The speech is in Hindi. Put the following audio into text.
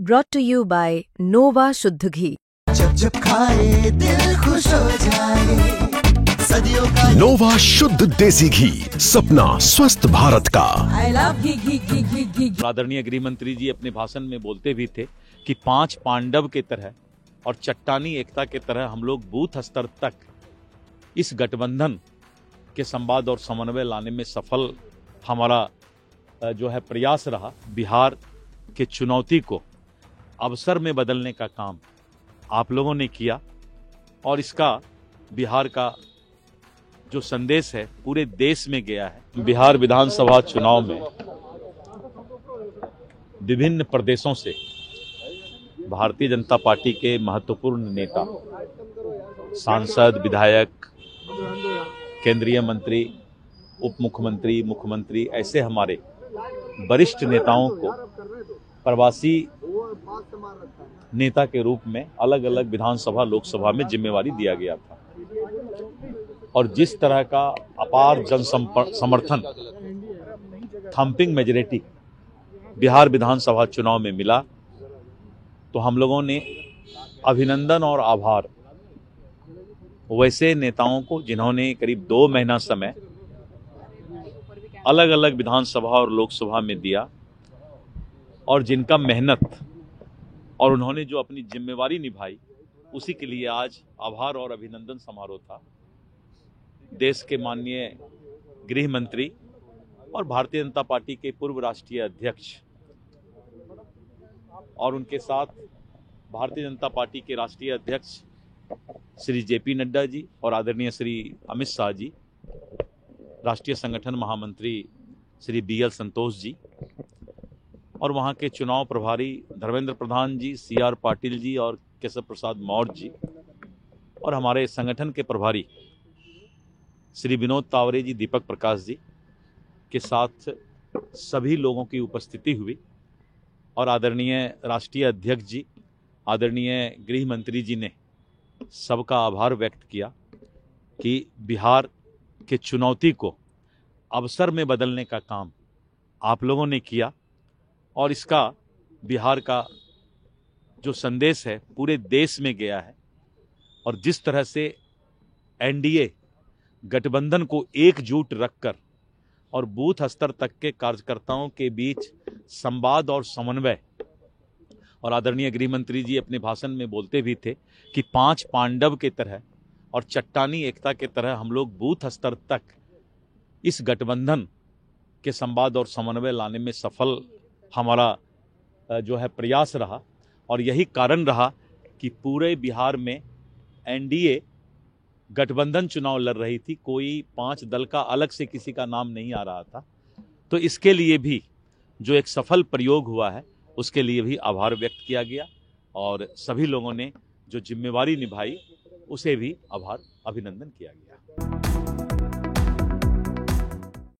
brought to you by Nova शुद्ध घी। जब जब खाए दिल खुश हो जाए, सदियों का नोवा शुद्ध देसी घी, सपना स्वस्थ भारत का। I love घी। आदरणीय गृह मंत्री जी अपने भाषण में बोलते भी थे कि 5 पांडव के तरह और चट्टानी एकता के तरह हम लोग बूथ स्तर तक इस गठबंधन के संवाद और समन्वय लाने में सफल हमारा जो है प्रयास रहा। बिहार के चुनौती को अवसर में बदलने का काम आप लोगों ने किया और इसका बिहार का जो संदेश है पूरे देश में गया है। बिहार विधानसभा चुनाव में विभिन्न प्रदेशों से भारतीय जनता पार्टी के महत्वपूर्ण नेता, सांसद, विधायक, केंद्रीय मंत्री, उप मुख्यमंत्री, मुख्यमंत्री, ऐसे हमारे वरिष्ठ नेताओं को प्रवासी नेता के रूप में अलग अलग विधानसभा, लोकसभा में जिम्मेवारी दिया गया था। और जिस तरह का अपार जन समर्थन, थम्पिंग मेजॉरिटी बिहार विधानसभा चुनाव में मिला, तो हम लोगों ने अभिनंदन और आभार वैसे नेताओं को जिन्होंने करीब 2 महीना समय अलग अलग विधानसभा और लोकसभा में दिया और जिनका मेहनत और उन्होंने जो अपनी जिम्मेवारी निभाई, उसी के लिए आज आभार और अभिनंदन समारोह था। देश के माननीय गृह मंत्री और भारतीय जनता पार्टी के पूर्व राष्ट्रीय अध्यक्ष और उनके साथ भारतीय जनता पार्टी के राष्ट्रीय अध्यक्ष श्री जेपी नड्डा जी और आदरणीय श्री अमित शाह जी, राष्ट्रीय संगठन महामंत्री श्री बीएल संतोष जी और वहाँ के चुनाव प्रभारी धर्मेंद्र प्रधान जी, सीआर पाटिल जी और केशव प्रसाद मौर्य जी और हमारे संगठन के प्रभारी श्री विनोद तावरे जी, दीपक प्रकाश जी के साथ सभी लोगों की उपस्थिति हुई और आदरणीय राष्ट्रीय अध्यक्ष जी, आदरणीय गृह मंत्री जी ने सबका आभार व्यक्त किया कि बिहार के चुनौती को अवसर में बदलने का काम आप लोगों ने किया और इसका बिहार का जो संदेश है पूरे देश में गया है। और जिस तरह से एनडीए गठबंधन को एकजुट रखकर और बूथ स्तर तक के कार्यकर्ताओं के बीच संवाद और समन्वय, और आदरणीय गृह मंत्री जी अपने भाषण में बोलते भी थे कि 5 पांडव के तरह और चट्टानी एकता के तरह हम लोग बूथ स्तर तक इस गठबंधन के संवाद और समन्वय लाने में सफल हमारा जो है प्रयास रहा। और यही कारण रहा कि पूरे बिहार में एनडीए गठबंधन चुनाव लड़ रही थी, कोई 5 दल का अलग से किसी का नाम नहीं आ रहा था। तो इसके लिए भी जो एक सफल प्रयोग हुआ है उसके लिए भी आभार व्यक्त किया गया और सभी लोगों ने जो जिम्मेवारी निभाई उसे भी आभार अभिनंदन किया गया।